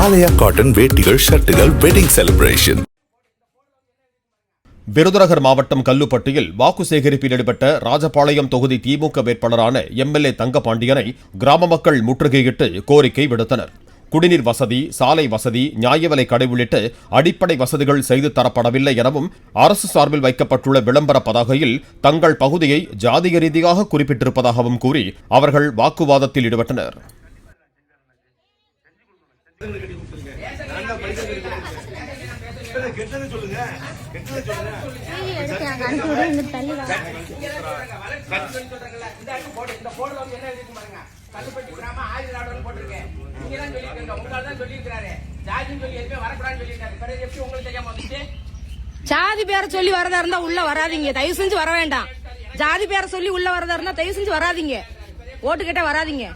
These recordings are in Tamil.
ஆலயா காட்டன் வேட்டிகள் ஷர்ட்டுகள் வெட்டிங் செலிப்ரேஷன். விருதுநகர் மாவட்டம் கல்லுப்பட்டியில் வாக்கு சேகரிப்பில் ஈடுபட்ட ராஜபாளையம் தொகுதி திமுக வேட்பாளரான எம்எல்ஏ தங்கபாண்டியனை கிராம மக்கள் முற்றுகையிட்டு கோரிக்கை விடுத்தனர். குடிநீர் வசதி, சாலை வசதி, நியாய விலை கடை உள்ளிட்ட அடிப்படை வசதிகள் செய்து தரப்படவில்லை எனவும் அரசு சார்பில் வைக்கப்பட்டுள்ள விளம்பர பதாகையில் தங்கள் பகுதியை ஜாதிய ரீதியாக குறிப்பிட்டிருப்பதாகவும் கூறி அவர்கள் வாக்குவாதத்தில் ஈடுபட்டனர். ஜாதி பேரை சொல்லி வரதா இருந்தா உள்ள வராதீங்க, தயவு செஞ்சு வர வேண்டாம். ஜாதி பேரை சொல்லி உள்ள வரதா இருந்தா தயவு செஞ்சு வராதீங்க, ஓட்டு கேட்ட வராதீங்க.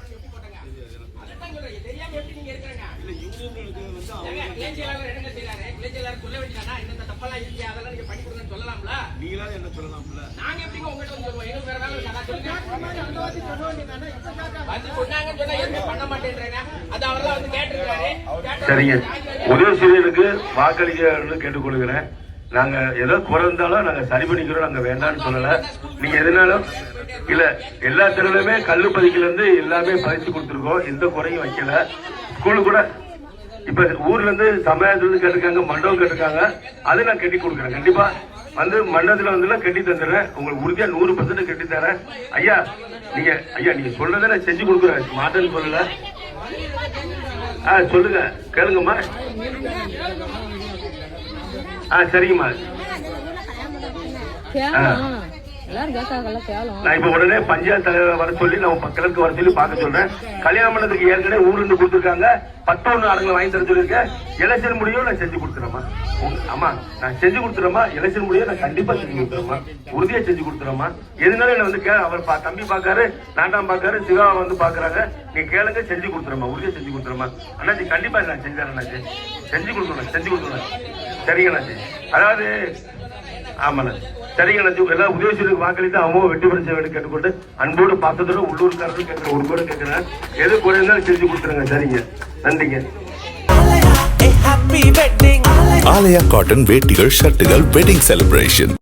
சரிங்க, உதயசூரியனுக்கு வாக்களிக்க கேட்டுக்கொள்கிறேன். நாங்க ஏதோ குறைந்தாலும் நாங்க சரி பண்ணிக்கிறோம், நாங்க வேண்டாம்னு சொல்லல. நீங்க எதுனாலும் இல்ல, எல்லா தெருவுமே கல்லு பதிக்கல இருந்து எல்லாமே பதிச்சு கொடுத்துருக்கோம், எந்த குறையும் வைக்கல. ஸ்கூலு கூட இப்ப ஊர்ல இருந்து சமயத்துல இருந்து கேட்டிருக்காங்க, மண்டபம் கேட்டிருக்காங்க, அது நான் கட்டி கொடுக்குறேன். கண்டிப்பா வந்து மண்டபத்துல வந்து கட்டி தந்துடுறேன், உங்களுக்கு உறுதியா 100% கட்டி தரேன். ஐயா நீங்க சொல்றதை நான் செஞ்சு கொடுக்குறேன், மாட்டேன்னு சொல்லல. சொல்லுங்க, கேளுங்கம்மா. சரிங்கம்மா. நான் இப்ப உடனே பஞ்சாயத்து தலைவர் வர சொல்லி நம்ம கிழக்கு வர சொல்லி பார்க்க சொல்றேன். கல்யாண மண்டபத்துக்கு ஏற்கனவே ஊர்ல இருந்து கொடுத்துருக்காங்க, 11 ஆளுங்களை வாங்கி தர சொல்லியிருக்கேன். எலெக்ஷன் முடியும் நான் செஞ்சு கொடுத்துறேம்மா. ஆமா, நான் செஞ்சு கொடுத்துறேம்மா. எலெக்ஷன் முடியும் நான் கண்டிப்பா செஞ்சு கொடுத்துறேம்மா, உறுதியா செஞ்சு கொடுத்துறேம்மா. எதுனாலும் என்ன வந்து அவர் தம்பி பாக்காரு, நாட்டாம் பாக்காரு, சிவா வந்து பாக்குறாங்க. நீங்க கேளுங்க, செஞ்சு கொடுத்துறேம்மா, உறுதியா செஞ்சு கொடுத்துறேம்மா. அண்ணாச்சி கண்டிப்பா நான் செஞ்சேன், அண்ணாச்சி செஞ்சு கொடுத்துறேன். சரிங்க அண்ணாச்சி. அதாவது ஆமாண்ணா, சரிங்க அண்ணாச்சி. எல்லாம் உதயசூரியனுக்கு வாக்களித்து அவங்க வெற்றி பெற வேண்டும் கேட்டுக்கொண்டு அன்போடு பார்த்ததோட உள்ளூர்காரர்கள் கேட்கிற ஒரு கூட கேட்கிறேன், எது கூட இருந்தாலும் செஞ்சு கொடுத்துருங்க. சரிங்க, நன்றிங்க. ஆலயா காட்டன் வேட்டிகள் ஷர்ட்டுகள் வெட்டிங் செலிப்ரேஷன்.